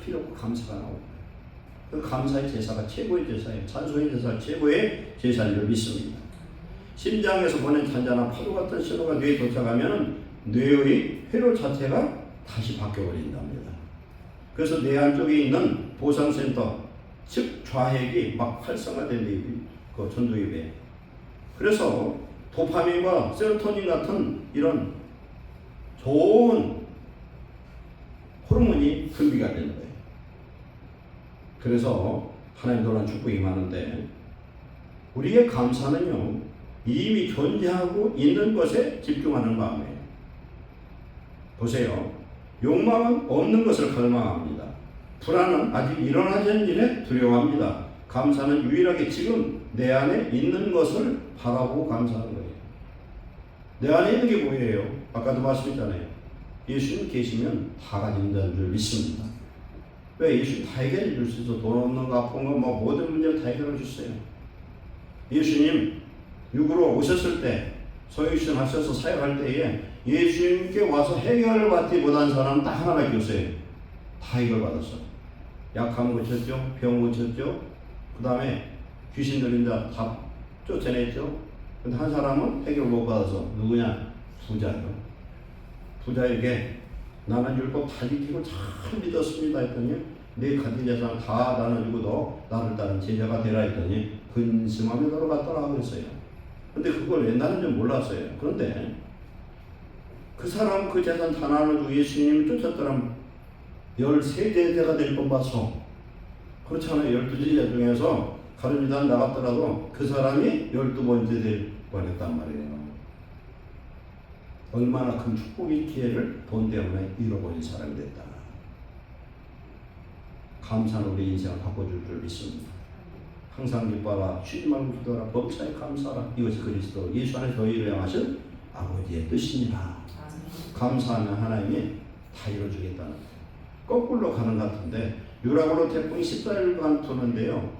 Speaker 1: 필요 없고 감사가 나오고. 그 감사의 제사가 최고의 제사예요. 찬송의 제사 최고의 제사인 줄 믿습니다. 심장에서 보낸 잔잔한 파도 같은 신호가 뇌에 도착하면 뇌의 회로 자체가 다시 바뀌어버린답니다. 그래서 뇌 안쪽에 있는 보상센터, 즉 좌핵이 막 활성화된 그 전두엽에. 그래서 도파민과 세로토닌 같은 이런 좋은 호르몬이 분비가 되는 거예요. 그래서 하나님 놀라운 축복이 많은데 우리의 감사는요 이미 존재하고 있는 것에 집중하는 마음이에요. 보세요. 욕망은 없는 것을 갈망합니다. 불안은 아직 일어나지 않은 일에 두려워합니다. 감사는 유일하게 지금 내 안에 있는 것을 바라보고 감사하는 거예요. 내 안에 있는 게 뭐예요? 아까도 말씀했잖아요. 예수님 계시면 다 가진 자인 줄 믿습니다. 왜? 예수님 다 해결해 줄 수 있어. 돈 없는 거, 아픈 거, 뭐 모든 문제를 다 해결해 주세요. 예수님 육으로 오셨을 때 소유신 하셔서 사역할 때에 예수님께 와서 해결을 받지 못한 사람은 딱 하나밖에 없어요. 다 해결받았어. 약함 고쳤죠. 병 고쳤죠. 그 다음에 귀신 들린 자 다 쫓아냈죠. 근데 한 사람은 해결 못 받아서 누구냐? 부자요. 부자에게 나는 율법 다 지키고 잘 믿었습니다 했더니 내 가진 재산 다 나눠주고 너 나를 따른 제자가 되라 했더니 근심하며 돌아갔더라 그랬어요. 근데 그걸 옛날엔 좀 몰랐어요. 그런데 그 사람 그 재산 다 나눠주고 예수님이 쫓았더라면 13제자가 될 뻔 봐서 그렇잖아요. 12제자 중에서 가룟유다 나갔더라도 그 사람이 12번째 될 뻔했단 말이에요. 얼마나 큰 축복의 기회를 돈 때문에 잃어버린 사람이 됐다. 감사는 우리 인생을 바꿔줄 줄 믿습니다. 항상 기뻐하라, 쉬지 말고 기도하라, 범사에 감사하라. 이것이 그리스도 예수 안에 저희를 향하신 아버지의 뜻이니라. 감사하면 하나님이 다 이루어주겠다는 거예요. 거꾸로 가는 것 같은데 유라굴로 태풍이 14일간 도는데요.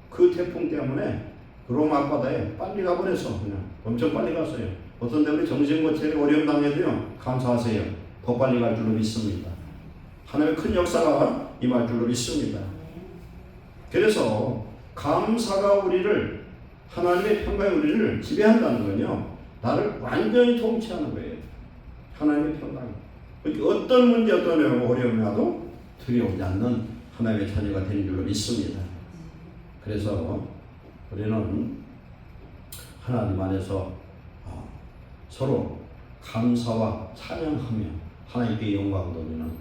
Speaker 1: 그 태풍 때문에 로마 앞바다에 빨리 가버려서 그냥 엄청 빨리 갔어요. 어떤 때문에 정신고체에 어려움 당해도요. 감사하세요. 더 빨리 갈 줄로 믿습니다. 하나님의 큰 역사가 임할 줄로 믿습니다. 그래서 감사가 우리를 하나님의 평강이 우리를 지배한다는 건요. 나를 완전히 통치하는 거예요. 하나님의 평강이. 어떤 문제, 어떤 어려움이 와도 두려워하지 않는 하나님의 자녀가 되는 줄로 믿습니다. 그래서 우리는 하나님 안에서 서로 감사와 찬양하며 하나님께 영광 돌리는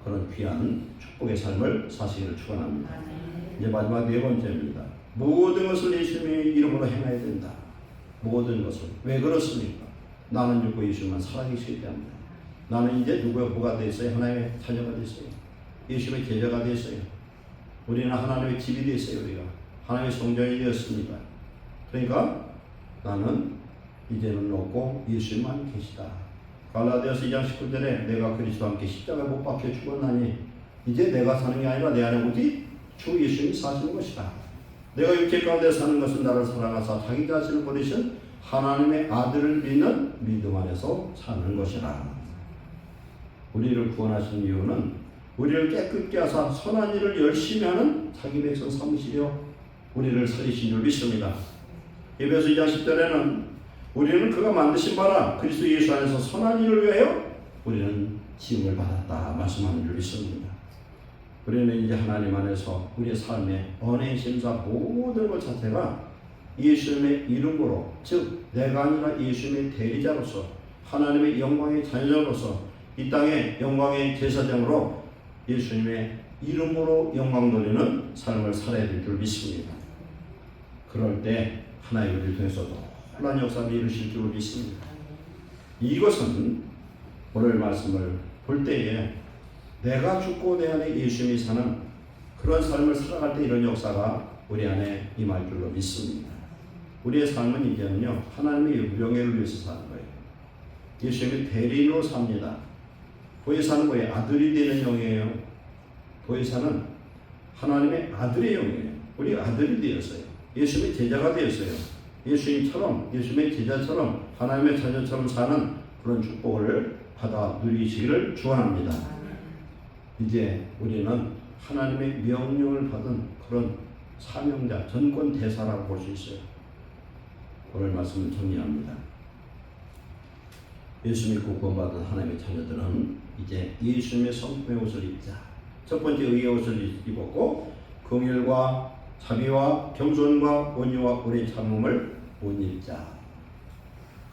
Speaker 1: 그런 귀한 축복의 삶을 사시기를 축원합니다. 이제 마지막 네 번째입니다. 모든 것을 예수님의 이름으로 행해야 된다. 모든 것을. 왜 그렇습니까? 나는 죽고 예수님만 살아계시기 때문에. 나는 이제 뭐가 됐어요? 하나님의 자녀가 됐어요. 예수님의 제자가 됐어요. 우리는 하나님의 집이 됐어요. 우리가 하나님의 성전이 되었습니다. 그러니까 나는 이제는 없고 예수님만 계시다. 갈라디아서 2장 19절에 내가 그리스도와 함께 십자가에 못 박혀 죽었나니 이제 내가 사는 게 아니라 내 안에 오직 주 예수님이 사시는 것이다. 내가 육체 가운데 사는 것은 나를 사랑하사 자기 자신을 버리신 하나님의 아들을 믿는 믿음 안에서 사는 것이라. 우리를 구원하신 이유는 우리를 깨끗게 하사 선한 일을 열심히 하는 자기 백성 삼으시려 우리를 살리신 줄 믿습니다. 에베소 2장 10절에는 우리는 그가 만드신 바라 그리스도 예수 안에서 선한 일을 위하여 우리는 지음을 받았다 말씀하는 줄 믿습니다. 우리는 이제 하나님 안에서 우리의 삶의 언행, 심사 모든 것 자체가 예수님의 이름으로, 즉 내가 아니라 예수님의 대리자로서 하나님의 영광의 자녀로서 이 땅의 영광의 제사장으로 예수님의 이름으로 영광 돌리는 삶을 살아야 될 줄 믿습니다. 그럴 때 하나님 우리를 통해서도 놀라운 역사를 이루실 줄 믿습니다. 이것은 오늘 말씀을 볼 때에 내가 죽고 내 안에 예수님이 사는 그런 삶을 살아갈 때 이런 역사가 우리 안에 임할 줄로 믿습니다. 우리의 삶은 이제는요 하나님의 영예를 위해서 사는 거예요. 예수님이 대리인으로 삽니다. 더 이상은 뭐예요? 아들이 되는 영이에요. 더 이상은 하나님의 아들의 영이에요. 우리 아들이 되었어요. 예수님의 제자가 되었어요. 예수님처럼 예수님의 제자처럼 하나님의 자녀처럼 사는 그런 축복을 받아 누리시기를 축원합니다. 이제 우리는 하나님의 명령을 받은 그런 사명자, 전권 대사라고 볼 수 있어요. 오늘 말씀을 정리합니다. 예수 믿고 구원받은 하나님의 자녀들은 이제 예수님의 성품의 옷을 입자. 첫 번째 의의 옷을 입었고 긍휼과 자비와 겸손과 온유와 오래 참음을 못 입자.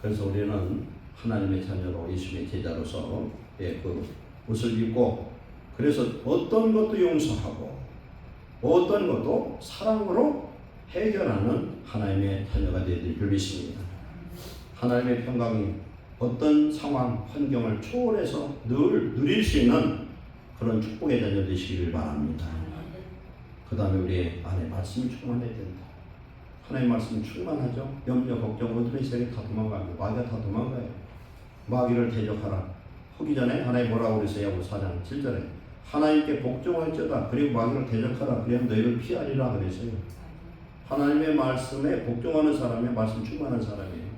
Speaker 1: 그래서 우리는 하나님의 자녀로 예수님의 제자로서 그 옷을 입고 그래서 어떤 것도 용서하고 어떤 것도 사랑으로 해결하는 하나님의 자녀가 되길 믿습니다. 하나님의 평강이 어떤 상황, 환경을 초월해서 늘 누릴 수 있는 그런 축복의 자녀 되시기를 바랍니다. 그 다음에 우리 안에 말씀이 충만해야 된다. 하나님의 말씀이 충만하죠. 염려, 걱정, 어둠의 세력이 다 도망가고 마귀가 다 도망가요. 마귀를 대적하라. 하기 전에 하나님 뭐라고 그랬어요? 야고보 4장 7절에 하나님께 복종할지어다. 그리고 마귀를 대적하라. 그리하면 너희를 피하리라 그랬어요. 하나님의 말씀에 복종하는 사람이 말씀 충만한 사람이에요.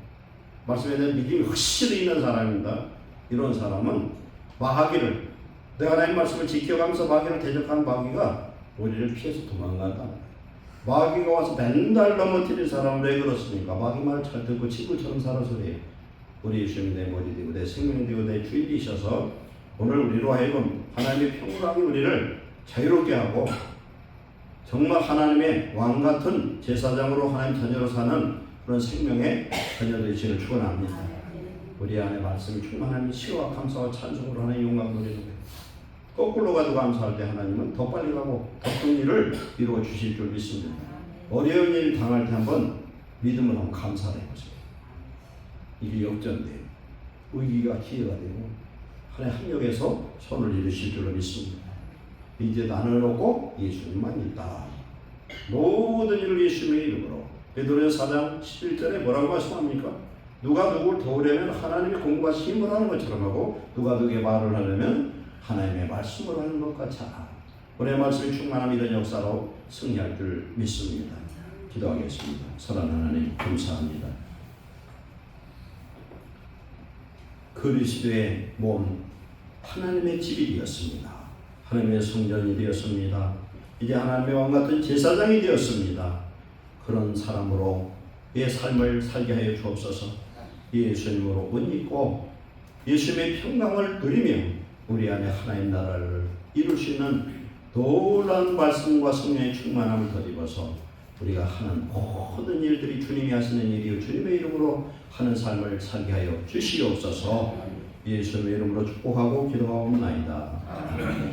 Speaker 1: 말씀에 대한 믿음이 확실히 있는 사람입니다. 이런 사람은 마귀를 내가 하나님 말씀을 지켜가면서 마귀를 대적하는 마귀가 우리를 피해서 도망간다. 마귀가 와서 맨날 넘어뜨린 사람은 왜 그렇습니까? 마귀 말 잘 듣고 친구처럼 살아서 그래요. 우리 예수님이 내 머리 되고 내 생명이 되고 내 주인이셔서 오늘 우리로 하여금 하나님의 평강이 우리를 자유롭게 하고 정말 하나님의 왕같은 제사장으로 하나님 자녀로 사는 그런 생명의 자녀 되시기를 축원합니다. 우리 안에 말씀이 충만하면 시와 감사와 찬송으로 하나님 영광 돌리는 거예요. 거꾸로 가도 감사할 때 하나님은 더 빨리 가고 더 큰 일을 이루어 주실 줄 믿습니다. 어려운 일 당할 때 한번 믿음을 한번 감사를 해보세요. 이게 역전돼요. 의기가 기회가 되고 하나님 합력해서 손을 이루실 줄로 믿습니다. 이제 나는 없고 예수님만 있다. 모든 일을 예수님의 이름으로. 베드로전서 4장 11절에 뭐라고 말씀합니까? 누가 누구를 도우려면 하나님의 공부가 힘을 하는 것처럼 하고 누가 누구에게 말을 하려면 하나님의 말씀을 하는 것 같이 하라. 오늘 말씀이 충만한 이런 역사로 승리할 줄 믿습니다. 기도하겠습니다. 사랑하는 하나님 감사합니다. 그리스도의 몸 하나님의 집이 되었습니다. 하나님의 성전이 되었습니다. 이제 하나님의 왕같은 제사장이 되었습니다. 그런 사람으로 내 삶을 살게 하여 주옵소서. 예수님으로 옷 입고 예수님의 평강을 누리며 우리 안에 하나님 나라를 이룰 수 있는 놀라운 말씀과 성령의 충만함을 덧입어서 우리가 하는 모든 일들이 주님이 하시는 일이요 주님의 이름으로 하는 삶을 살게 하여 주시옵소서. 예수님의 이름으로 축복하고 기도하옵나이다.